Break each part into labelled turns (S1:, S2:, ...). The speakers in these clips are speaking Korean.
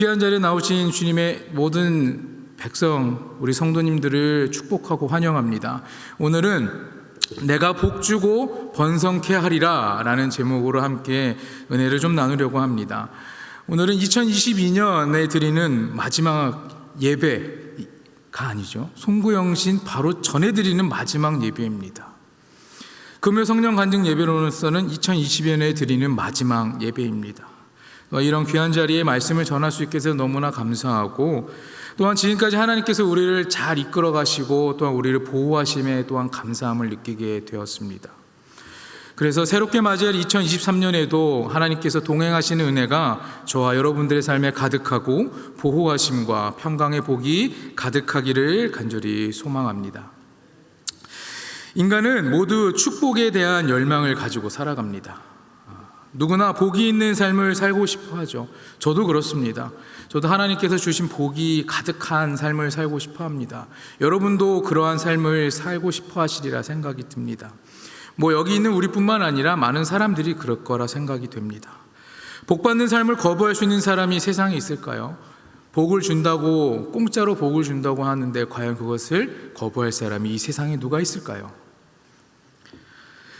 S1: 귀한 자리에 나오신 주님의 모든 백성, 우리 성도님들을 축복하고 환영합니다. 오늘은 내가 복주고 번성케 하리라 라는 제목으로 함께 은혜를 좀 나누려고 합니다. 오늘은 2022년에 드리는 마지막 예배가 아니죠. 송구영신 바로 전에 드리는 마지막 예배입니다. 금요 성령 간증 예배로서는 2020년에 드리는 마지막 예배입니다. 이런 귀한 자리에 말씀을 전할 수 있게 해서 너무나 감사하고, 또한 지금까지 하나님께서 우리를 잘 이끌어 가시고 또한 우리를 보호하심에 또한 감사함을 느끼게 되었습니다. 그래서 새롭게 맞이할 2023년에도 하나님께서 동행하시는 은혜가 저와 여러분들의 삶에 가득하고 보호하심과 평강의 복이 가득하기를 간절히 소망합니다. 인간은 모두 축복에 대한 열망을 가지고 살아갑니다. 누구나 복이 있는 삶을 살고 싶어 하죠. 저도 그렇습니다. 저도 하나님께서 주신 복이 가득한 삶을 살고 싶어 합니다. 여러분도 그러한 삶을 살고 싶어 하시리라 생각이 듭니다. 여기 있는 우리뿐만 아니라 많은 사람들이 그럴 거라 생각이 됩니다. 복 받는 삶을 거부할 수 있는 사람이 세상에 있을까요? 복을 준다고, 공짜로 복을 준다고 하는데 과연 그것을 거부할 사람이 이 세상에 누가 있을까요?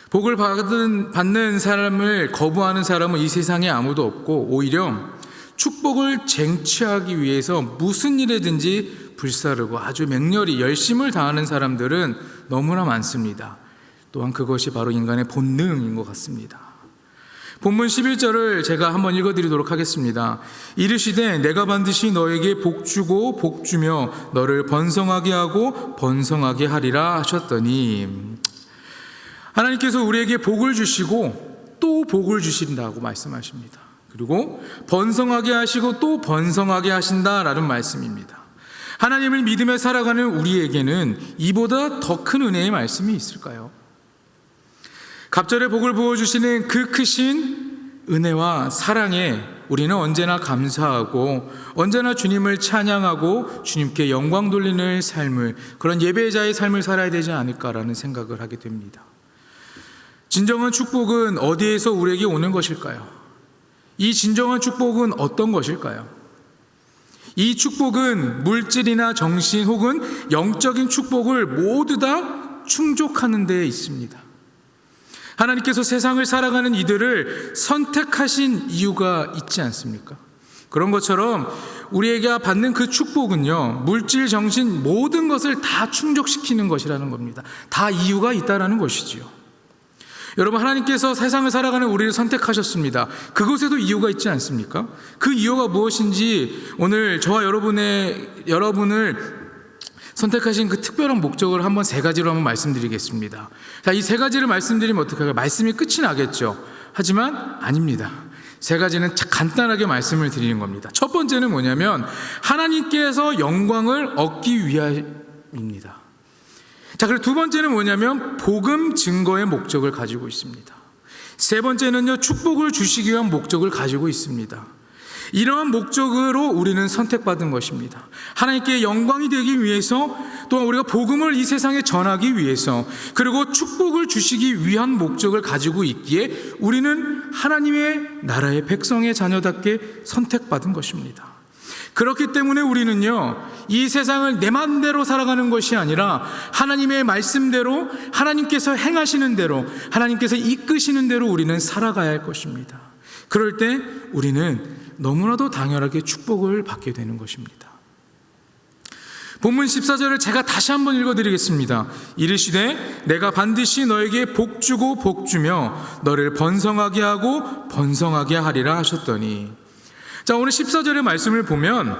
S1: 복을 받는 사람을 거부하는 사람은 이 세상에 아무도 없고, 오히려 축복을 쟁취하기 위해서 무슨 일에든지 불사르고 아주 맹렬히 열심을 다하는 사람들은 너무나 많습니다. 또한 그것이 바로 인간의 본능인 것 같습니다. 본문 11절을 제가 한번 읽어드리도록 하겠습니다. 이르시되 내가 반드시 너에게 복주고 복주며 너를 번성하게 하고 번성하게 하리라 하셨더니, 하나님께서 우리에게 복을 주시고 또 복을 주신다고 말씀하십니다. 그리고 번성하게 하시고 또 번성하게 하신다라는 말씀입니다. 하나님을 믿으며 살아가는 우리에게는 이보다 더 큰 은혜의 말씀이 있을까요? 갑절에 복을 부어주시는 그 크신 은혜와 사랑에 우리는 언제나 감사하고 언제나 주님을 찬양하고 주님께 영광 돌리는 삶을, 그런 예배자의 삶을 살아야 되지 않을까라는 생각을 하게 됩니다. 진정한 축복은 어디에서 우리에게 오는 것일까요? 이 진정한 축복은 어떤 것일까요? 이 축복은 물질이나 정신 혹은 영적인 축복을 모두 다 충족하는 데에 있습니다. 하나님께서 세상을 살아가는 이들을 선택하신 이유가 있지 않습니까? 그런 것처럼 우리에게 받는 그 축복은요, 물질, 정신 모든 것을 다 충족시키는 것이라는 겁니다. 다 이유가 있다라는 것이지요. 여러분, 하나님께서 세상을 살아가는 우리를 선택하셨습니다. 그것에도 이유가 있지 않습니까? 그 이유가 무엇인지 오늘 저와 여러분을 선택하신 그 특별한 목적을 한번 세 가지로 한번 말씀드리겠습니다. 자, 이 세 가지를 말씀드리면 어떻게 할까요? 말씀이 끝이 나겠죠. 하지만 아닙니다. 세 가지는 간단하게 말씀을 드리는 겁니다. 첫 번째는 뭐냐면 하나님께서 영광을 얻기 위함입니다. 자, 그리고 두 번째는 뭐냐면 복음 증거의 목적을 가지고 있습니다. 세 번째는요, 축복을 주시기 위한 목적을 가지고 있습니다. 이러한 목적으로 우리는 선택받은 것입니다. 하나님께 영광이 되기 위해서, 또한 우리가 복음을 이 세상에 전하기 위해서, 그리고 축복을 주시기 위한 목적을 가지고 있기에 우리는 하나님의 나라의 백성의 자녀답게 선택받은 것입니다. 그렇기 때문에 우리는요, 이 세상을 내 마음대로 살아가는 것이 아니라 하나님의 말씀대로, 하나님께서 행하시는 대로, 하나님께서 이끄시는 대로 우리는 살아가야 할 것입니다. 그럴 때 우리는 너무나도 당연하게 축복을 받게 되는 것입니다. 본문 14절을 제가 다시 한번 읽어드리겠습니다. 이르시되 내가 반드시 너에게 복주고 복주며 너를 번성하게 하고 번성하게 하리라 하셨더니, 자, 오늘 14절의 말씀을 보면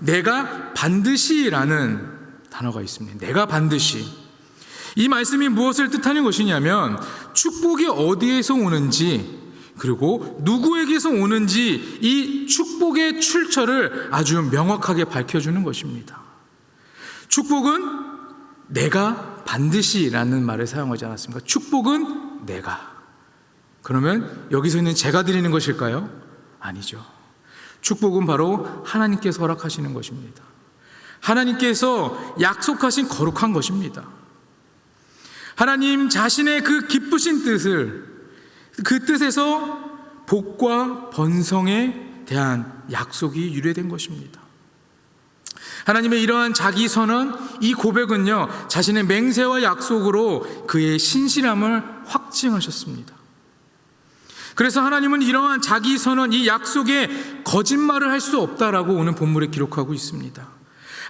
S1: 내가 반드시라는 단어가 있습니다. 내가 반드시. 이 말씀이 무엇을 뜻하는 것이냐면 축복이 어디에서 오는지, 그리고 누구에게서 오는지 이 축복의 출처를 아주 명확하게 밝혀주는 것입니다. 축복은 내가 반드시라는 말을 사용하지 않았습니까? 축복은 내가. 그러면 여기서 있는 제가 드리는 것일까요? 아니죠. 축복은 바로 하나님께서 허락하시는 것입니다. 하나님께서 약속하신 거룩한 것입니다. 하나님 자신의 그 기쁘신 뜻을, 그 뜻에서 복과 번성의 대한 약속이 유래된 것입니다. 하나님의 이러한 자기 선언, 이 고백은요, 자신의 맹세와 약속으로 그의 신실함을 확증하셨습니다. 그래서 하나님은 이러한 자기 선언, 이 약속에 거짓말을 할 수 없다라고 오늘 본문에 기록하고 있습니다.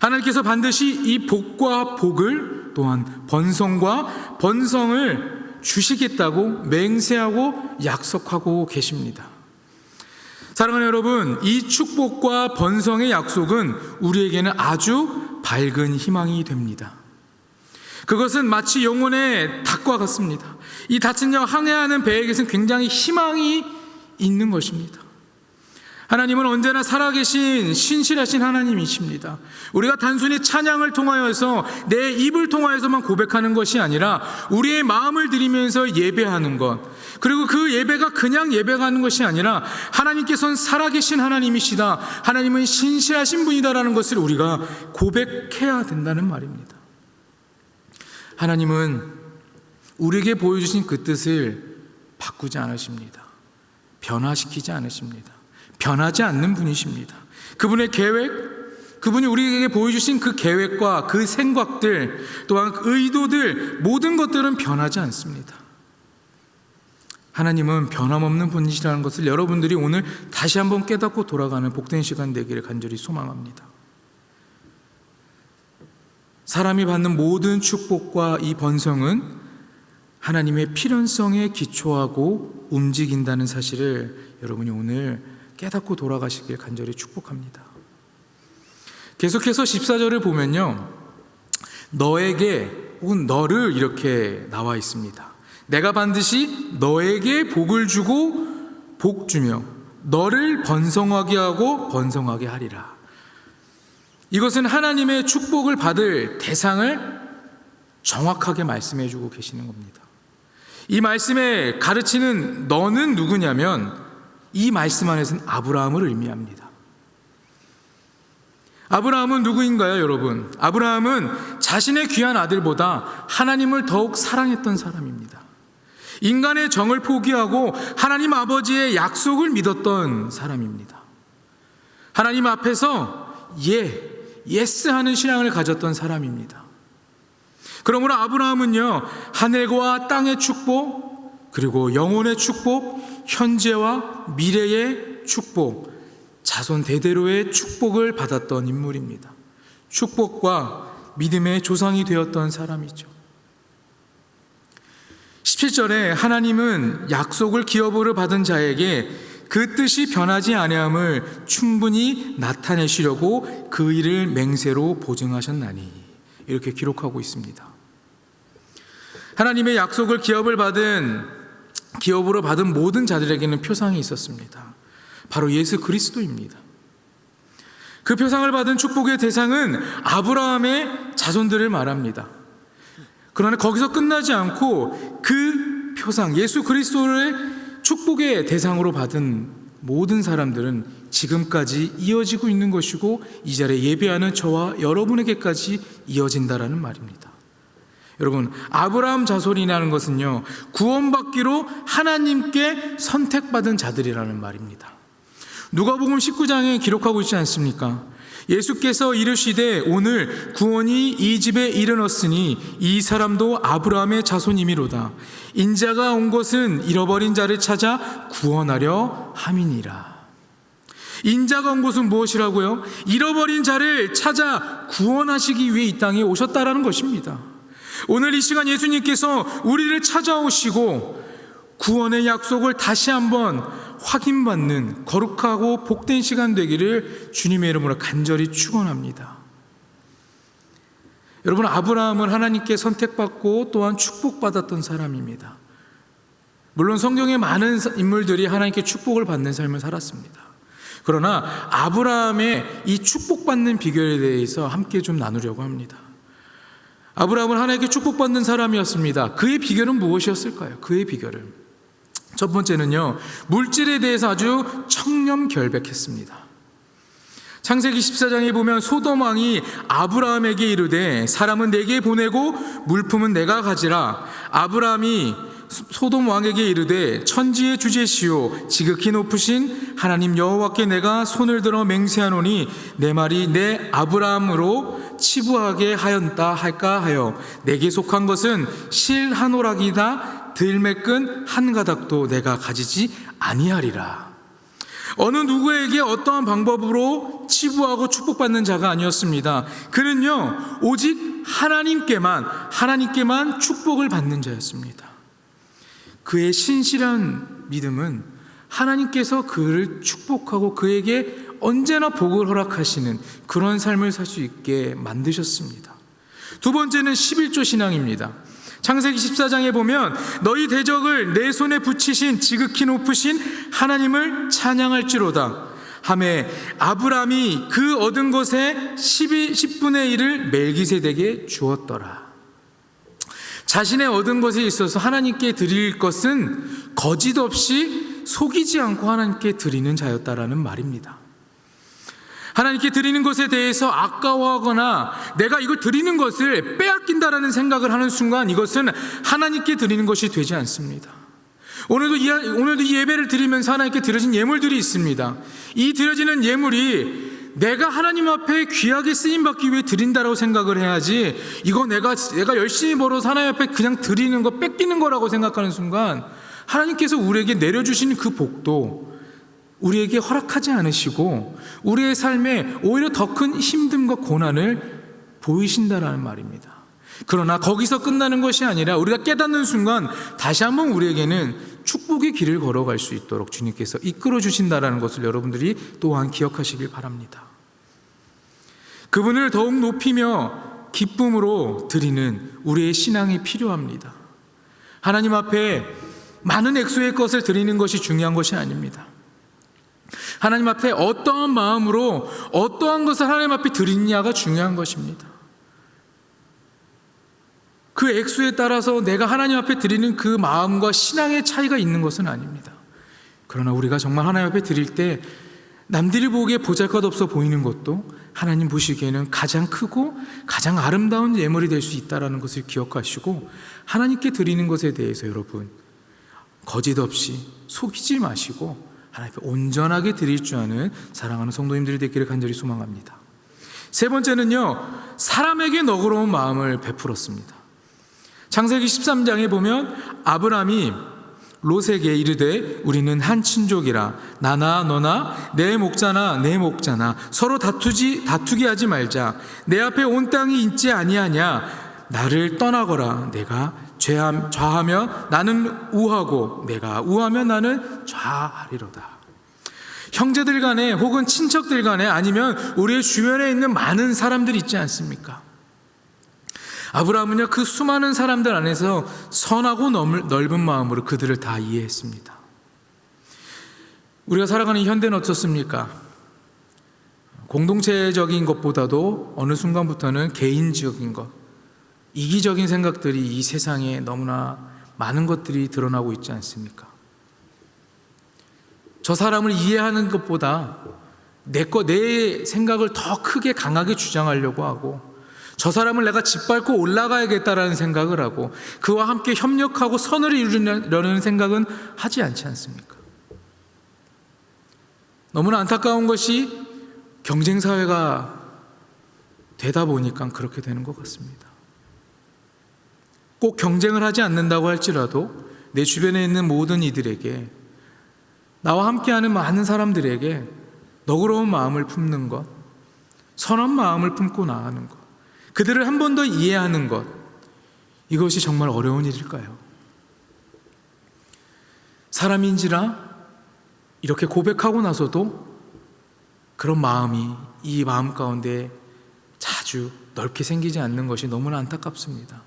S1: 하나님께서 반드시 이 복과 복을, 또한 번성과 번성을 주시겠다고 맹세하고 약속하고 계십니다. 사랑하는 여러분, 이 축복과 번성의 약속은 우리에게는 아주 밝은 희망이 됩니다. 그것은 마치 영혼의 닭과 같습니다. 이 닭은요, 항해하는 배에게는 굉장히 희망이 있는 것입니다. 하나님은 언제나 살아계신 신실하신 하나님이십니다. 우리가 단순히 찬양을 통하여서 내 입을 통하여서만 고백하는 것이 아니라 우리의 마음을 들이면서 예배하는 것, 그리고 그 예배가 그냥 예배하는 것이 아니라 하나님께서는 살아계신 하나님이시다, 하나님은 신실하신 분이다라는 것을 우리가 고백해야 된다는 말입니다. 하나님은 우리에게 보여주신 그 뜻을 바꾸지 않으십니다. 변화시키지 않으십니다. 변하지 않는 분이십니다. 그분의 계획, 그분이 우리에게 보여주신 그 계획과 그 생각들, 또한 의도들, 모든 것들은 변하지 않습니다. 하나님은 변함없는 분이시라는 것을 여러분들이 오늘 다시 한번 깨닫고 돌아가는 복된 시간 되기를 간절히 소망합니다. 사람이 받는 모든 축복과 이 번성은 하나님의 필연성에 기초하고 움직인다는 사실을 여러분이 오늘 깨닫고 돌아가시길 간절히 축복합니다. 계속해서 14절을 보면요, 너에게 혹은 너를 이렇게 나와 있습니다. 내가 반드시 너에게 복을 주고 복 주며 너를 번성하게 하고 번성하게 하리라. 이것은 하나님의 축복을 받을 대상을 정확하게 말씀해 주고 계시는 겁니다. 이 말씀에 가르치는 너는 누구냐면 이 말씀 안에서는 아브라함을 의미합니다. 아브라함은 누구인가요, 여러분? 아브라함은 자신의 귀한 아들보다 하나님을 더욱 사랑했던 사람입니다. 인간의 정을 포기하고 하나님 아버지의 약속을 믿었던 사람입니다. 하나님 앞에서 예스 하는 신앙을 가졌던 사람입니다. 그러므로 아브라함은요, 하늘과 땅의 축복, 그리고 영혼의 축복, 현재와 미래의 축복, 자손 대대로의 축복을 받았던 인물입니다. 축복과 믿음의 조상이 되었던 사람이죠. 17절에 하나님은 약속을 기업으로 받은 자에게 그 뜻이 변하지 아니함을 충분히 나타내시려고 그 일을 맹세로 보증하셨나니, 이렇게 기록하고 있습니다. 하나님의 약속을 기업으로 받은 모든 자들에게는 표상이 있었습니다. 바로 예수 그리스도입니다. 그 표상을 받은 축복의 대상은 아브라함의 자손들을 말합니다. 그러나 거기서 끝나지 않고 그 표상, 예수 그리스도를 축복의 대상으로 받은 모든 사람들은 지금까지 이어지고 있는 것이고 이 자리에 예배하는 저와 여러분에게까지 이어진다라는 말입니다. 여러분, 아브라함 자손이라는 것은요, 구원받기로 하나님께 선택받은 자들이라는 말입니다. 누가복음 19장에 기록하고 있지 않습니까? 예수께서 이르시되 오늘 구원이 이 집에 이르렀으니 이 사람도 아브라함의 자손이미로다. 인자가 온 것은 잃어버린 자를 찾아 구원하려 함이니라. 인자가 온 것은 무엇이라고요? 잃어버린 자를 찾아 구원하시기 위해 이 땅에 오셨다라는 것입니다. 오늘 이 시간 예수님께서 우리를 찾아오시고 구원의 약속을 다시 한번 확인받는 거룩하고 복된 시간 되기를 주님의 이름으로 간절히 축원합니다. 여러분, 아브라함은 하나님께 선택받고 또한 축복받았던 사람입니다. 물론 성경에 많은 인물들이 하나님께 축복을 받는 삶을 살았습니다. 그러나 아브라함의 이 축복받는 비결에 대해서 함께 좀 나누려고 합니다. 아브라함은 하나님께 축복받는 사람이었습니다. 그의 비결은 무엇이었을까요? 그의 비결은 첫 번째는요, 물질에 대해서 아주 청렴결백했습니다. 창세기 14장에 보면 소돔 왕이 아브라함에게 이르되 사람은 내게 보내고 물품은 내가 가지라. 아브라함이 소돔 왕에게 이르되 천지의 주제시오 지극히 높으신 하나님 여호와께 내가 손을 들어 맹세하노니 내 말이 내 아브라함으로 치부하게 하였다 할까 하여 내게 속한 것은 실 한 오락이다 들매끈 한 가닥도 내가 가지지 아니하리라. 어느 누구에게 어떠한 방법으로 치부하고 축복받는 자가 아니었습니다. 그는요 오직 하나님께만 축복을 받는 자였습니다. 그의 신실한 믿음은 하나님께서 그를 축복하고 그에게 언제나 복을 허락하시는 그런 삶을 살 수 있게 만드셨습니다. 두 번째는 11조 신앙입니다. 창세기 14장에 보면 너희 대적을 내 손에 붙이신 지극히 높으신 하나님을 찬양할지로다 하매 아브라함이 그 얻은 것의 10분의 1을 멜기세덱에게 주었더라. 자신의 얻은 것에 있어서 하나님께 드릴 것은 거짓 없이 속이지 않고 하나님께 드리는 자였다라는 말입니다. 하나님께 드리는 것에 대해서 아까워하거나 내가 이걸 드리는 것을 빼앗긴다라는 생각을 하는 순간 이것은 하나님께 드리는 것이 되지 않습니다. 오늘도 이 예배를 드리면서 하나님께 드려진 예물들이 있습니다. 이 드려지는 예물이 내가 하나님 앞에 귀하게 쓰임받기 위해 드린다라고 생각을 해야지 이거 내가 열심히 벌어서 하나님 앞에 그냥 드리는 거 뺏기는 거라고 생각하는 순간 하나님께서 우리에게 내려주신 그 복도 우리에게 허락하지 않으시고 우리의 삶에 오히려 더 큰 힘듦과 고난을 보이신다라는 말입니다. 그러나 거기서 끝나는 것이 아니라 우리가 깨닫는 순간 다시 한번 우리에게는 축복의 길을 걸어갈 수 있도록 주님께서 이끌어 주신다라는 것을 여러분들이 또한 기억하시길 바랍니다. 그분을 더욱 높이며 기쁨으로 드리는 우리의 신앙이 필요합니다. 하나님 앞에 많은 액수의 것을 드리는 것이 중요한 것이 아닙니다. 하나님 앞에 어떠한 마음으로 어떠한 것을 하나님 앞에 드리느냐가 중요한 것입니다. 그 액수에 따라서 내가 하나님 앞에 드리는 그 마음과 신앙의 차이가 있는 것은 아닙니다. 그러나 우리가 정말 하나님 앞에 드릴 때 남들이 보기에 보잘것없어 보이는 것도 하나님 보시기에는 가장 크고 가장 아름다운 예물이 될 수 있다는 것을 기억하시고 하나님께 드리는 것에 대해서 여러분 거짓 없이 속이지 마시고 하나님께 온전하게 드릴 줄 아는 사랑하는 성도님들이 되기를 간절히 소망합니다. 세 번째는요, 사람에게 너그러운 마음을 베풀었습니다. 창세기 13장에 보면 아브라함이 롯에게 이르되 우리는 한 친족이라 나나 너나 내 목자나 내 목자나 서로 다투게 하지 말자. 내 앞에 온 땅이 있지 아니하냐. 나를 떠나거라. 내가 좌하면 나는 우하고 내가 우하면 나는 좌하리로다. 형제들 간에 혹은 친척들 간에 아니면 우리의 주변에 있는 많은 사람들이 있지 않습니까? 아브라함은요 그 수많은 사람들 안에서 선하고 넓은 마음으로 그들을 다 이해했습니다. 우리가 살아가는 현대는 어떻습니까? 공동체적인 것보다도 어느 순간부터는 개인적인 것, 이기적인 생각들이 이 세상에 너무나 많은 것들이 드러나고 있지 않습니까? 저 사람을 이해하는 것보다 내 생각을 더 크게 강하게 주장하려고 하고 저 사람을 내가 짓밟고 올라가야겠다라는 생각을 하고 그와 함께 협력하고 선을 이루려는 생각은 하지 않지 않습니까? 너무나 안타까운 것이 경쟁사회가 되다 보니까 그렇게 되는 것 같습니다. 꼭 경쟁을 하지 않는다고 할지라도 내 주변에 있는 모든 이들에게 나와 함께하는 많은 사람들에게 너그러운 마음을 품는 것, 선한 마음을 품고 나아가는 것, 그들을 한 번 더 이해하는 것, 이것이 정말 어려운 일일까요? 사람인지라 이렇게 고백하고 나서도 그런 마음이 이 마음 가운데 자주 넓게 생기지 않는 것이 너무나 안타깝습니다.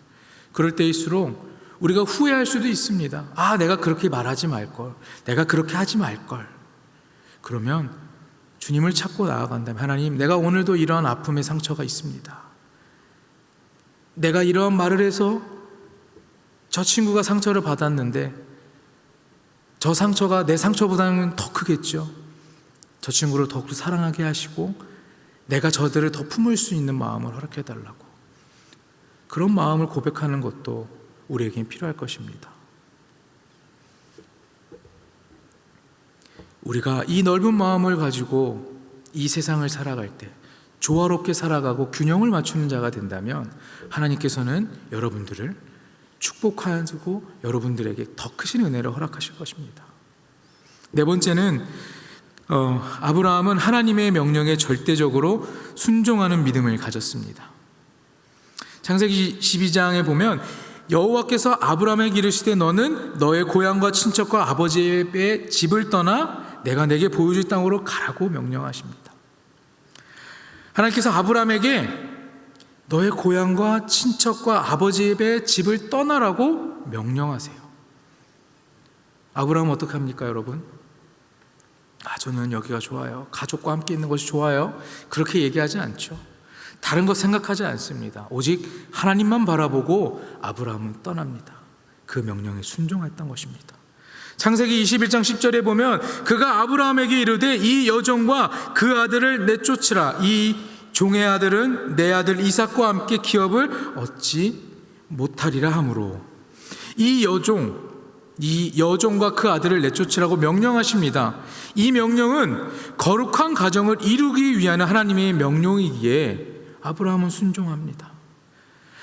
S1: 그럴 때일수록 우리가 후회할 수도 있습니다. 아, 내가 그렇게 말하지 말걸, 내가 그렇게 하지 말걸. 그러면 주님을 찾고 나아간다면 하나님, 내가 오늘도 이러한 아픔의 상처가 있습니다. 내가 이러한 말을 해서 저 친구가 상처를 받았는데 저 상처가 내 상처보다는 더 크겠죠. 저 친구를 더욱 사랑하게 하시고 내가 저들을 더 품을 수 있는 마음을 허락해달라고, 그런 마음을 고백하는 것도 우리에겐 필요할 것입니다. 우리가 이 넓은 마음을 가지고 이 세상을 살아갈 때 조화롭게 살아가고 균형을 맞추는 자가 된다면 하나님께서는 여러분들을 축복하시고 여러분들에게 더 크신 은혜를 허락하실 것입니다. 네 번째는 아브라함은 하나님의 명령에 절대적으로 순종하는 믿음을 가졌습니다. 창세기 12장에 보면 여호와께서 아브라함에게 이르시되 너는 너의 고향과 친척과 아버지의 집을 떠나 내가 내게 보여줄 땅으로 가라고 명령하십니다. 하나님께서 아브라함에게 너의 고향과 친척과 아버지의 집을 떠나라고 명령하세요. 아브라함은 어떻게 합니까, 여러분? 저는 여기가 좋아요. 가족과 함께 있는 것이 좋아요. 그렇게 얘기하지 않죠. 다른 것 생각하지 않습니다. 오직 하나님만 바라보고 아브라함은 떠납니다. 그 명령에 순종했던 것입니다. 창세기 21장 10절에 보면 그가 아브라함에게 이르되 이 여종과 그 아들을 내쫓으라. 이 종의 아들은 내 아들 이삭과 함께 기업을 얻지 못하리라 하므로 이 여종과 그 아들을 내쫓으라고 명령하십니다. 이 명령은 거룩한 가정을 이루기 위한 하나님의 명령이기에 아브라함은 순종합니다.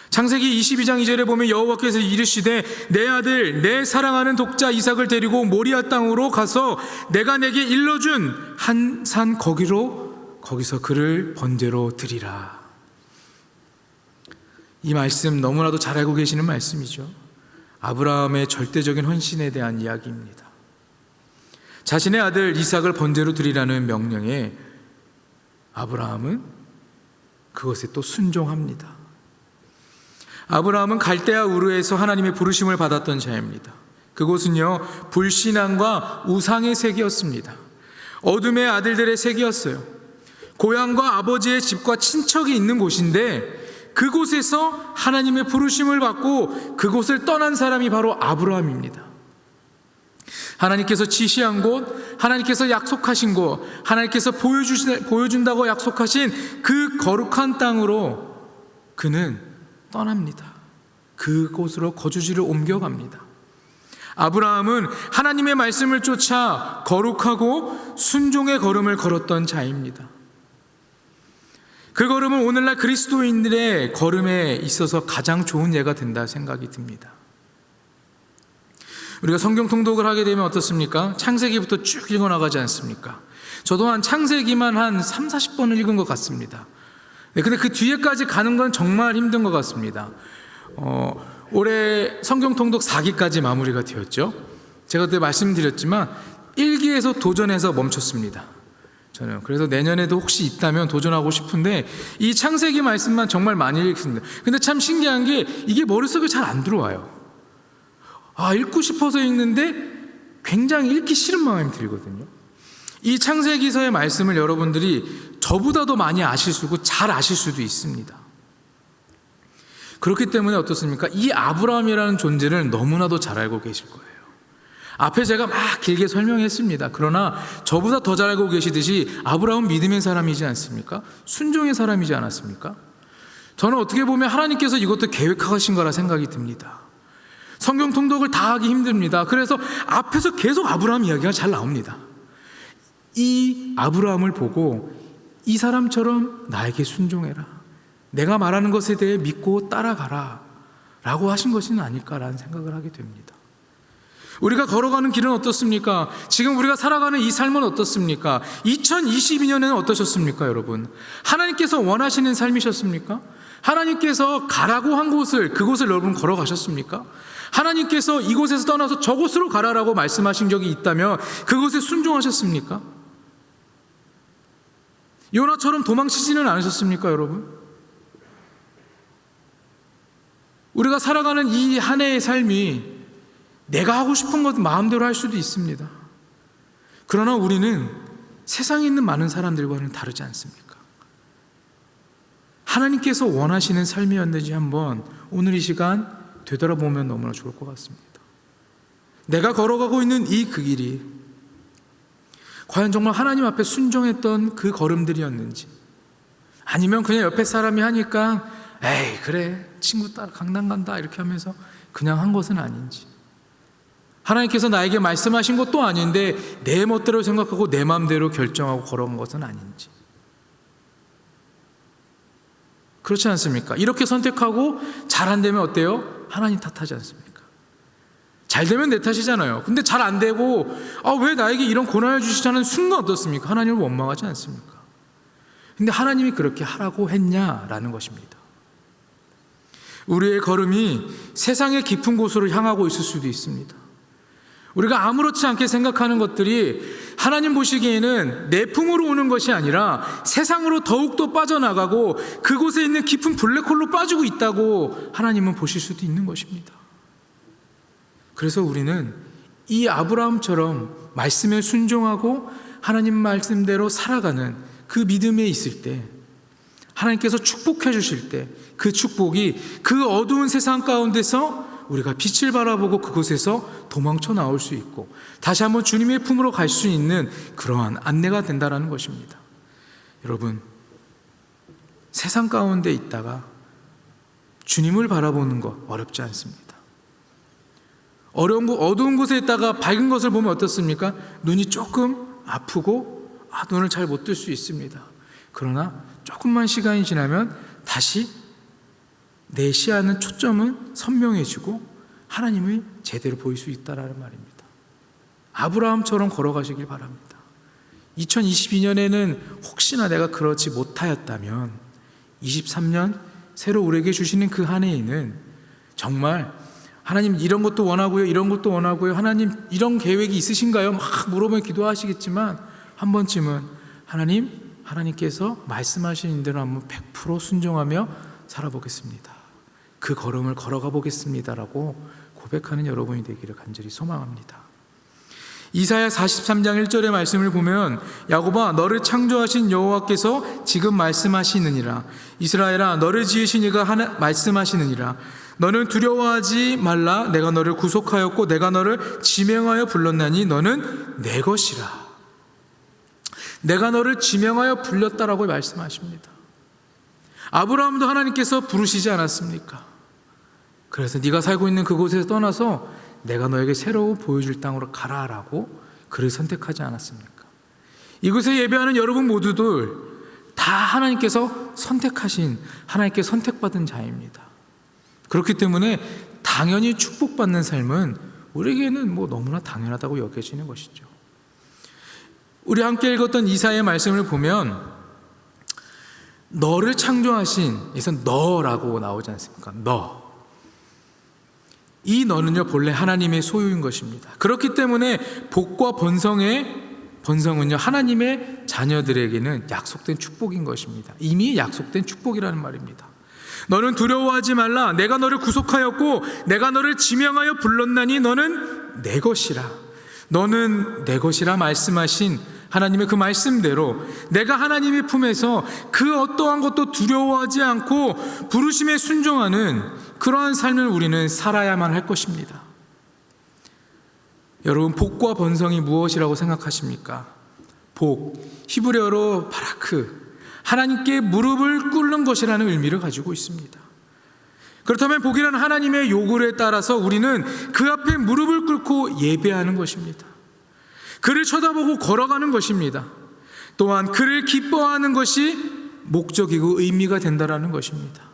S1: 창세기 22장 2절에 보면 여호와께서 이르시되 내 아들 내 사랑하는 독자 이삭을 데리고 모리아 땅으로 가서 내가 내게 일러준 한 산 거기서 그를 번제로 드리라. 이 말씀 너무나도 잘 알고 계시는 말씀이죠. 아브라함의 절대적인 헌신에 대한 이야기입니다. 자신의 아들 이삭을 번제로 드리라는 명령에 아브라함은 그것에 또 순종합니다. 아브라함은 갈대아 우르에서 하나님의 부르심을 받았던 자입니다. 그곳은요, 불신앙과 우상의 세계였습니다. 어둠의 아들들의 세계였어요. 고향과 아버지의 집과 친척이 있는 곳인데 그곳에서 하나님의 부르심을 받고 그곳을 떠난 사람이 바로 아브라함입니다. 하나님께서 지시한 곳, 하나님께서 약속하신 곳, 하나님께서 보여준다고 약속하신 그 거룩한 땅으로 그는 떠납니다. 그곳으로 거주지를 옮겨갑니다. 아브라함은 하나님의 말씀을 쫓아 거룩하고 순종의 걸음을 걸었던 자입니다. 그 걸음은 오늘날 그리스도인들의 걸음에 있어서 가장 좋은 예가 된다 생각이 듭니다. 우리가 성경 통독을 하게 되면 어떻습니까? 창세기부터 쭉 읽어나가지 않습니까? 저도 한 창세기만 한 3, 40번을 읽은 것 같습니다. 근데 그 뒤에까지 가는 건 정말 힘든 것 같습니다. 올해 성경 통독 4기까지 마무리가 되었죠. 제가 그때 말씀드렸지만 1기에서 도전해서 멈췄습니다. 저는 그래서 내년에도 혹시 있다면 도전하고 싶은데 이 창세기 말씀만 정말 많이 읽습니다. 근데 참 신기한 게 이게 머릿속에 잘 안 들어와요. 읽고 싶어서 읽는데 굉장히 읽기 싫은 마음이 들거든요. 이 창세기서의 말씀을 여러분들이 저보다도 많이 아실 수고 잘 아실 수도 있습니다. 그렇기 때문에 어떻습니까? 이 아브라함이라는 존재를 너무나도 잘 알고 계실 거예요. 앞에 제가 막 길게 설명했습니다. 그러나 저보다 더 잘 알고 계시듯이 아브라함은 믿음의 사람이지 않습니까? 순종의 사람이지 않았습니까? 저는 어떻게 보면 하나님께서 이것도 계획하신 거라 생각이 듭니다. 성경 통독을 다 하기 힘듭니다. 그래서 앞에서 계속 아브라함 이야기가 잘 나옵니다. 이 아브라함을 보고 이 사람처럼 나에게 순종해라, 내가 말하는 것에 대해 믿고 따라가라 라고 하신 것은 아닐까라는 생각을 하게 됩니다. 우리가 걸어가는 길은 어떻습니까? 지금 우리가 살아가는 이 삶은 어떻습니까? 2022년에는 어떠셨습니까, 여러분? 하나님께서 원하시는 삶이셨습니까? 하나님께서 가라고 한 그곳을 여러분 걸어가셨습니까? 하나님께서 이곳에서 떠나서 저곳으로 가라라고 말씀하신 적이 있다면 그곳에 순종하셨습니까? 요나처럼 도망치지는 않으셨습니까, 여러분? 우리가 살아가는 이 한 해의 삶이 내가 하고 싶은 것 마음대로 할 수도 있습니다. 그러나 우리는 세상에 있는 많은 사람들과는 다르지 않습니까? 하나님께서 원하시는 삶이었는지 한번 오늘 이 시간 되돌아보면 너무나 좋을 것 같습니다. 내가 걸어가고 있는 이 그 길이 과연 정말 하나님 앞에 순종했던 그 걸음들이었는지, 아니면 그냥 옆에 사람이 하니까 에이 그래 친구 따라 강남 간다 이렇게 하면서 그냥 한 것은 아닌지, 하나님께서 나에게 말씀하신 것도 아닌데 내 멋대로 생각하고 내 마음대로 결정하고 걸어온 것은 아닌지. 그렇지 않습니까? 이렇게 선택하고 잘 안 되면 어때요? 하나님 탓하지 않습니까? 잘 되면 내 탓이잖아요. 근데 잘 안 되고 왜 나에게 이런 고난을 주시자는 순간 어떻습니까? 하나님을 원망하지 않습니까? 근데 하나님이 그렇게 하라고 했냐라는 것입니다. 우리의 걸음이 세상의 깊은 곳으로 향하고 있을 수도 있습니다. 우리가 아무렇지 않게 생각하는 것들이 하나님 보시기에는 내 품으로 오는 것이 아니라 세상으로 더욱더 빠져나가고 그곳에 있는 깊은 블랙홀로 빠지고 있다고 하나님은 보실 수도 있는 것입니다. 그래서 우리는 이 아브라함처럼 말씀에 순종하고 하나님 말씀대로 살아가는 그 믿음에 있을 때, 하나님께서 축복해 주실 때 그 축복이 그 어두운 세상 가운데서 우리가 빛을 바라보고 그곳에서 도망쳐 나올 수 있고 다시 한번 주님의 품으로 갈 수 있는 그러한 안내가 된다는 것입니다. 여러분, 세상 가운데 있다가 주님을 바라보는 것 어렵지 않습니다. 어두운 곳에 있다가 밝은 것을 보면 어떻습니까? 눈이 조금 아프고 눈을 잘 못 뜰 수 있습니다. 그러나 조금만 시간이 지나면 다시 내 시야는 초점은 선명해지고 하나님이 제대로 보일 수 있다는 말입니다. 아브라함처럼 걸어가시길 바랍니다. 2022년에는 혹시나 내가 그렇지 못하였다면 23년 새로 우리에게 주시는 그 한 해에는 정말 하나님 이런 것도 원하고요, 이런 것도 원하고요, 하나님 이런 계획이 있으신가요? 막 물어보면 기도하시겠지만 한 번쯤은 하나님께서 말씀하시는 대로 한번 100% 순종하며 살아보겠습니다. 그 걸음을 걸어가 보겠습니다라고 고백하는 여러분이 되기를 간절히 소망합니다. 이사야 43장 1절의 말씀을 보면 야곱아 너를 창조하신 여호와께서 지금 말씀하시느니라. 이스라엘아 너를 지으신 이가 말씀하시느니라. 너는 두려워하지 말라. 내가 너를 구속하였고 내가 너를 지명하여 불렀나니 너는 내 것이라. 내가 너를 지명하여 불렸다라고 말씀하십니다. 아브라함도 하나님께서 부르시지 않았습니까? 그래서 네가 살고 있는 그곳에서 떠나서 내가 너에게 새로 보여줄 땅으로 가라라고 그를 선택하지 않았습니까? 이곳에 예배하는 여러분 모두들 다 하나님께서 선택하신, 하나님께 선택받은 자입니다. 그렇기 때문에 당연히 축복받는 삶은 우리에게는 너무나 당연하다고 여겨지는 것이죠. 우리 함께 읽었던 이사야의 말씀을 보면 너를 창조하신, 여기서 너라고 나오지 않습니까? 너. 이 너는요 본래 하나님의 소유인 것입니다. 그렇기 때문에 복과 번성은요 하나님의 자녀들에게는 약속된 축복인 것입니다. 이미 약속된 축복이라는 말입니다. 너는 두려워하지 말라. 내가 너를 구속하였고 내가 너를 지명하여 불렀나니 너는 내 것이라. 너는 내 것이라 말씀하신 하나님의 그 말씀대로 내가 하나님의 품에서 그 어떠한 것도 두려워하지 않고 부르심에 순종하는 그러한 삶을 우리는 살아야만 할 것입니다. 여러분, 복과 번성이 무엇이라고 생각하십니까? 복, 히브리어로 바라크, 하나님께 무릎을 꿇는 것이라는 의미를 가지고 있습니다. 그렇다면 복이라는 하나님의 요구에 따라서 우리는 그 앞에 무릎을 꿇고 예배하는 것입니다. 그를 쳐다보고 걸어가는 것입니다. 또한 그를 기뻐하는 것이 목적이고 의미가 된다는 것입니다.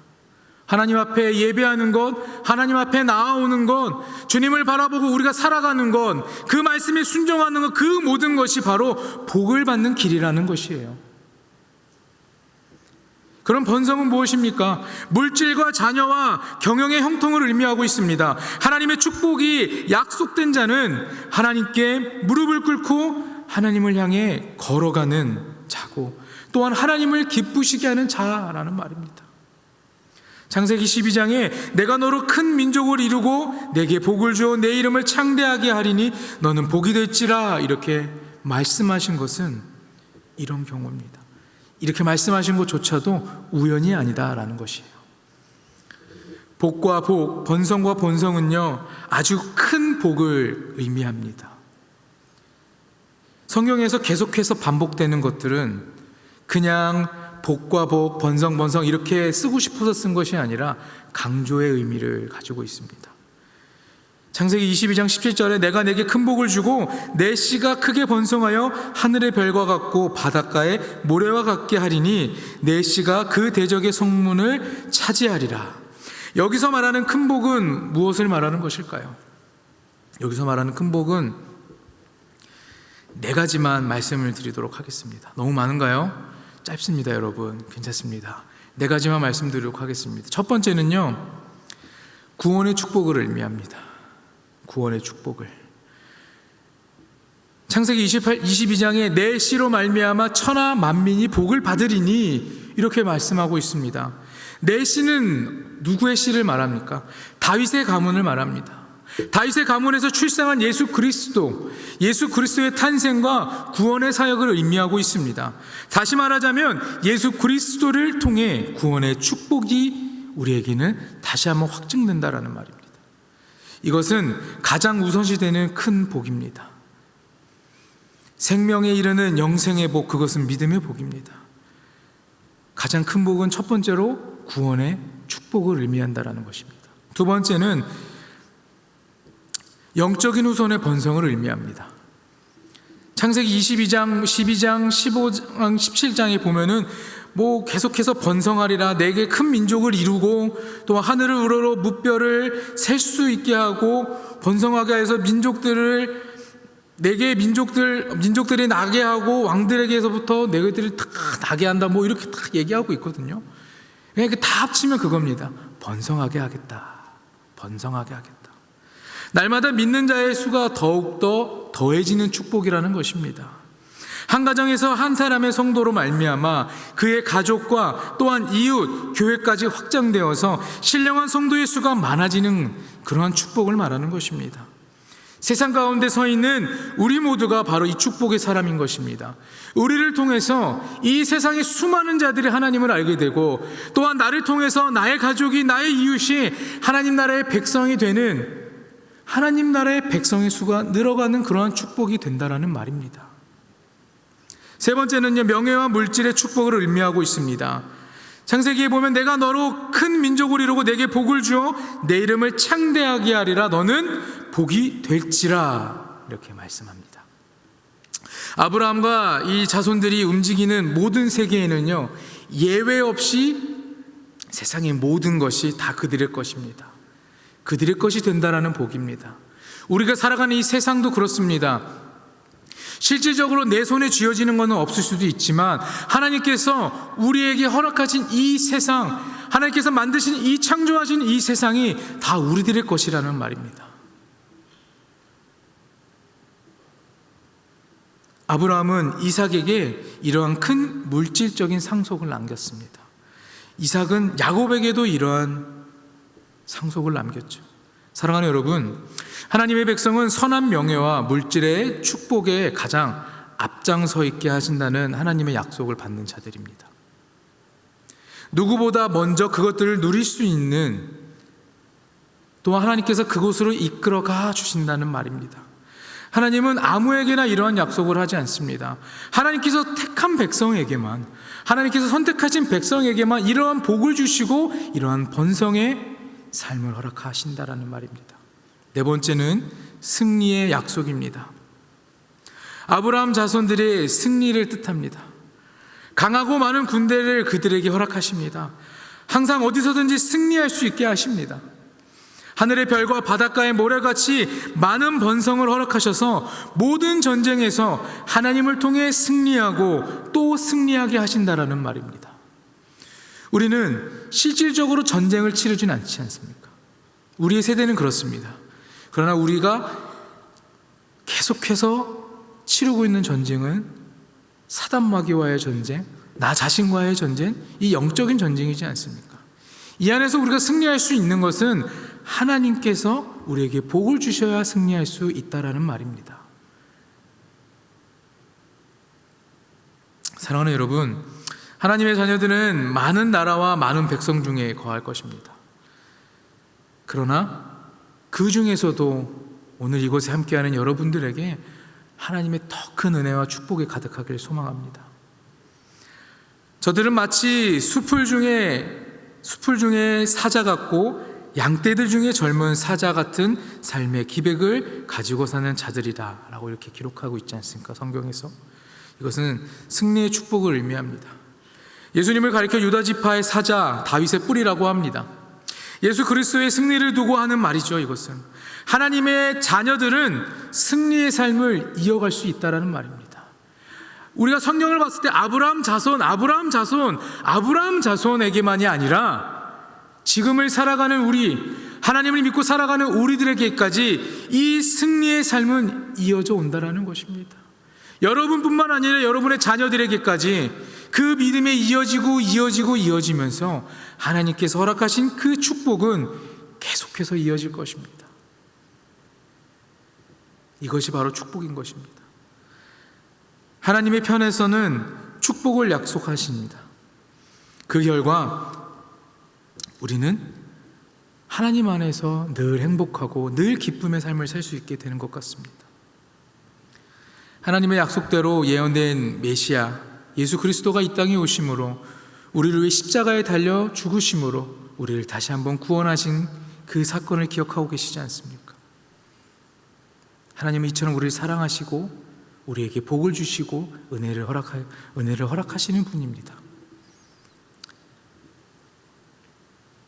S1: 하나님 앞에 예배하는 것, 하나님 앞에 나아오는 것, 주님을 바라보고 우리가 살아가는 것, 그 말씀에 순종하는 것, 그 모든 것이 바로 복을 받는 길이라는 것이에요. 그럼 번성은 무엇입니까? 물질과 자녀와 경영의 형통을 의미하고 있습니다. 하나님의 축복이 약속된 자는 하나님께 무릎을 꿇고 하나님을 향해 걸어가는 자고 또한 하나님을 기쁘시게 하는 자라는 말입니다. 창세기 12장에 내가 너로 큰 민족을 이루고 내게 복을 주어 내 이름을 창대하게 하리니 너는 복이 될지라 이렇게 말씀하신 것은 이런 경우입니다. 이렇게 말씀하신 것조차도 우연이 아니다라는 것이에요. 복과 복, 번성과 번성은요 아주 큰 복을 의미합니다. 성경에서 계속해서 반복되는 것들은 그냥 복과 복, 번성 이렇게 쓰고 싶어서 쓴 것이 아니라 강조의 의미를 가지고 있습니다. 창세기 22장 17절에 내가 내게 큰 복을 주고 내 씨가 크게 번성하여 하늘의 별과 같고 바닷가의 모래와 같게 하리니 내 씨가 그 대적의 성문을 차지하리라. 여기서 말하는 큰 복은 무엇을 말하는 것일까요? 여기서 말하는 큰 복은 네 가지만 말씀을 드리도록 하겠습니다. 너무 많은가요? 짧습니다, 여러분. 괜찮습니다. 네 가지만 말씀드리도록 하겠습니다. 첫 번째는요, 구원의 축복을 의미합니다. 구원의 축복을. 창세기 22장에 내 씨로 말미암아 천하 만민이 복을 받으리니 이렇게 말씀하고 있습니다. 내 씨는 누구의 씨를 말합니까? 다윗의 가문을 말합니다. 다윗의 가문에서 출생한 예수 그리스도의 탄생과 구원의 사역을 의미하고 있습니다. 다시 말하자면 예수 그리스도를 통해 구원의 축복이 우리에게는 다시 한번 확증된다라는 말입니다. 이것은 가장 우선시되는 큰 복입니다. 생명에 이르는 영생의 복, 그것은 믿음의 복입니다. 가장 큰 복은 첫 번째로 구원의 축복을 의미한다라는 것입니다. 두 번째는 영적인 후손의 번성을 의미합니다. 창세기 22장, 12장, 15장, 17장에 보면은 계속해서 번성하리라, 내게 큰 민족을 이루고 또 하늘을 우러러 무뼈를 셀 수 있게 하고 번성하게 해서 내게 민족들이 나게 하고 왕들에게서부터 내게들이 다 나게 한다, 이렇게 딱 얘기하고 있거든요. 그냥 다 합치면 그겁니다. 번성하게 하겠다. 번성하게 하겠다. 날마다 믿는 자의 수가 더욱더 더해지는 축복이라는 것입니다. 한 가정에서 한 사람의 성도로 말미암아 그의 가족과 또한 이웃, 교회까지 확장되어서 신령한 성도의 수가 많아지는 그러한 축복을 말하는 것입니다. 세상 가운데 서 있는 우리 모두가 바로 이 축복의 사람인 것입니다. 우리를 통해서 이 세상의 수많은 자들이 하나님을 알게 되고 또한 나를 통해서 나의 가족이, 나의 이웃이 하나님 나라의 백성이 되는, 하나님 나라의 백성의 수가 늘어가는 그러한 축복이 된다라는 말입니다. 세 번째는요, 명예와 물질의 축복을 의미하고 있습니다. 창세기에 보면 내가 너로 큰 민족을 이루고 내게 복을 주어 내 이름을 창대하게 하리라, 너는 복이 될지라, 이렇게 말씀합니다. 아브라함과 이 자손들이 움직이는 모든 세계에는요, 예외 없이 세상의 모든 것이 다 그들의 것입니다. 그들의 것이 된다라는 복입니다. 우리가 살아가는 이 세상도 그렇습니다. 실질적으로 내 손에 쥐어지는 것은 없을 수도 있지만 하나님께서 우리에게 허락하신 이 세상, 하나님께서 만드신 이 창조하신 이 세상이 다 우리들의 것이라는 말입니다. 아브라함은 이삭에게 이러한 큰 물질적인 상속을 남겼습니다. 이삭은 야곱에게도 이러한 상속을 남겼죠. 사랑하는 여러분, 하나님의 백성은 선한 명예와 물질의 축복에 가장 앞장서 있게 하신다는 하나님의 약속을 받는 자들입니다. 누구보다 먼저 그것들을 누릴 수 있는, 또한 하나님께서 그곳으로 이끌어가 주신다는 말입니다. 하나님은 아무에게나 이러한 약속을 하지 않습니다. 하나님께서 택한 백성에게만, 하나님께서 선택하신 백성에게만 이러한 복을 주시고 이러한 번성의 삶을 허락하신다라는 말입니다. 네 번째는 승리의 약속입니다. 아브라함 자손들의 승리를 뜻합니다. 강하고 많은 군대를 그들에게 허락하십니다. 항상 어디서든지 승리할 수 있게 하십니다. 하늘의 별과 바닷가의 모래같이 많은 번성을 허락하셔서 모든 전쟁에서 하나님을 통해 승리하고 또 승리하게 하신다라는 말입니다. 우리는 실질적으로 전쟁을 치르진 않지 않습니까? 우리의 세대는 그렇습니다. 그러나 우리가 계속해서 치르고 있는 전쟁은 사단마귀와의 전쟁, 나 자신과의 전쟁, 이 영적인 전쟁이지 않습니까? 이 안에서 우리가 승리할 수 있는 것은 하나님께서 우리에게 복을 주셔야 승리할 수 있다라는 말입니다. 사랑하는 여러분, 하나님의 자녀들은 많은 나라와 많은 백성 중에 거할 것입니다. 그러나 그 중에서도 오늘 이곳에 함께하는 여러분들에게 하나님의 더 큰 은혜와 축복이 가득하길 소망합니다. 저들은 마치 숲을 중에 사자 같고 양떼들 중에 젊은 사자 같은 삶의 기백을 가지고 사는 자들이다 라고 이렇게 기록하고 있지 않습니까? 성경에서. 이것은 승리의 축복을 의미합니다. 예수님을 가리켜 유다 지파의 사자, 다윗의 뿌리라고 합니다. 예수 그리스도의 승리를 두고 하는 말이죠. 이것은 하나님의 자녀들은 승리의 삶을 이어갈 수 있다는 말입니다. 우리가 성경을 봤을 때 아브라함 자손에게만이 아니라 지금을 살아가는 우리, 하나님을 믿고 살아가는 우리들에게까지 이 승리의 삶은 이어져 온다는 것입니다. 여러분뿐만 아니라 여러분의 자녀들에게까지 그 믿음에 이어지면서 하나님께서 허락하신 그 축복은 계속해서 이어질 것입니다. 이것이 바로 축복인 것입니다. 하나님의 편에서는 축복을 약속하십니다. 그 결과 우리는 하나님 안에서 늘 행복하고 늘 기쁨의 삶을 살 수 있게 되는 것 같습니다. 하나님의 약속대로 예언된 메시아 예수 그리스도가 이 땅에 오심으로 우리를 위해 십자가에 달려 죽으심으로 우리를 다시 한번 구원하신 그 사건을 기억하고 계시지 않습니까? 하나님은 이처럼 우리를 사랑하시고 우리에게 복을 주시고 은혜를 허락하시는 분입니다.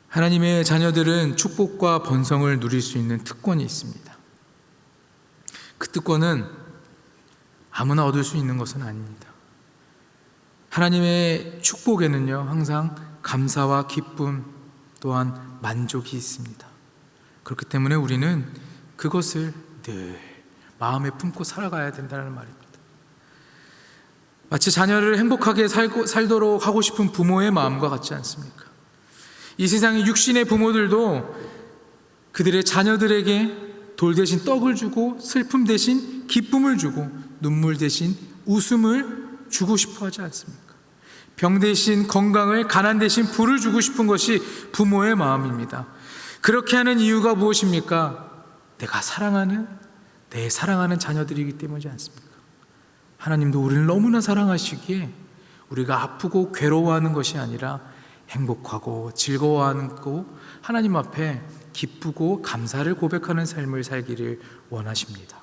S1: 하나님의 자녀들은 축복과 번성을 누릴 수 있는 특권이 있습니다. 그 특권은 아무나 얻을 수 있는 것은 아닙니다. 하나님의 축복에는요, 항상 감사와 기쁨 또한 만족이 있습니다. 그렇기 때문에 우리는 그것을 늘 마음에 품고 살아가야 된다는 말입니다. 마치 자녀를 행복하게 살도록 하고 싶은 부모의 마음과 같지 않습니까? 이 세상의 육신의 부모들도 그들의 자녀들에게 돌 대신 떡을 주고 슬픔 대신 기쁨을 주고 눈물 대신 웃음을 주고 싶어 하지 않습니까? 병 대신 건강을, 가난 대신 부를 주고 싶은 것이 부모의 마음입니다. 그렇게 하는 이유가 무엇입니까? 내 사랑하는 자녀들이기 때문이지 않습니까? 하나님도 우리를 너무나 사랑하시기에 우리가 아프고 괴로워하는 것이 아니라 행복하고 즐거워하고 하나님 앞에 기쁘고 감사를 고백하는 삶을 살기를 원하십니다.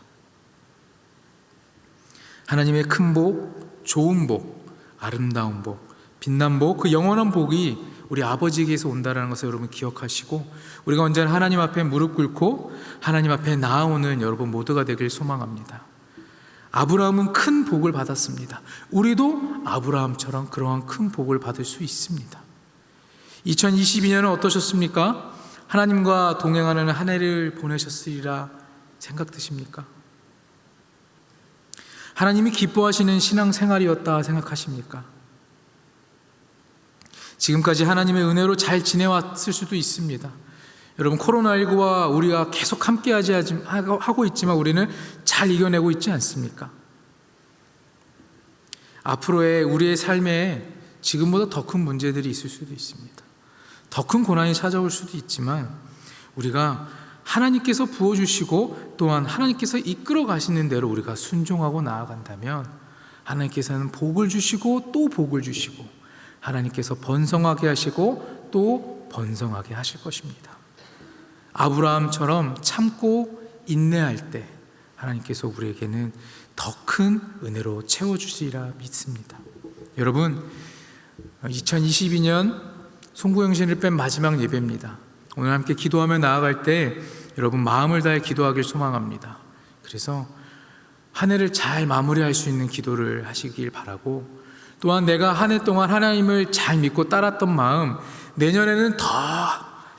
S1: 하나님의 큰 복, 좋은 복, 아름다운 복, 빛난 복, 그 영원한 복이 우리 아버지에게서 온다는 것을 여러분 기억하시고 우리가 언제나 하나님 앞에 무릎 꿇고 하나님 앞에 나아오는 여러분 모두가 되길 소망합니다. 아브라함은 큰 복을 받았습니다. 우리도 아브라함처럼 그러한 큰 복을 받을 수 있습니다. 2022년은 어떠셨습니까? 하나님과 동행하는 한 해를 보내셨으리라 생각되십니까? 하나님이 기뻐하시는 신앙생활이었다 생각하십니까? 지금까지 하나님의 은혜로 잘 지내왔을 수도 있습니다. 여러분, 코로나19와 우리가 계속 함께 하고 있지만 우리는 잘 이겨내고 있지 않습니까? 앞으로의 우리의 삶에 지금보다 더 큰 문제들이 있을 수도 있습니다. 더 큰 고난이 찾아올 수도 있지만 우리가 하나님께서 부어주시고 또한 하나님께서 이끌어 가시는 대로 우리가 순종하고 나아간다면 하나님께서는 복을 주시고 또 복을 주시고 하나님께서 번성하게 하시고 또 번성하게 하실 것입니다. 아브라함처럼 참고 인내할 때 하나님께서 우리에게는 더 큰 은혜로 채워주시리라 믿습니다. 여러분, 2022년 송구영신을 뺀 마지막 예배입니다. 오늘 함께 기도하며 나아갈 때 여러분 마음을 다해 기도하길 소망합니다. 그래서 한 해를 잘 마무리할 수 있는 기도를 하시길 바라고, 또한 내가 한 해 동안 하나님을 잘 믿고 따랐던 마음, 내년에는 더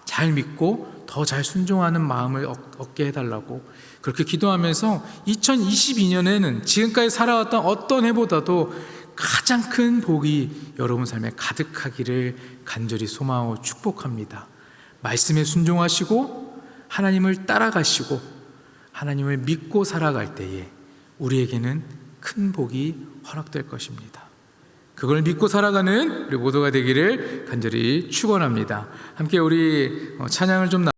S1: 잘 믿고 더 잘 순종하는 마음을 얻게 해달라고 그렇게 기도하면서 2022년에는 지금까지 살아왔던 어떤 해보다도 가장 큰 복이 여러분 삶에 가득하기를 간절히 소망하고 축복합니다. 말씀에 순종하시고 하나님을 따라가시고 하나님을 믿고 살아갈 때에 우리에게는 큰 복이 허락될 것입니다. 그걸 믿고 살아가는 우리 모두가 되기를 간절히 축원합니다. 함께 우리 찬양을 좀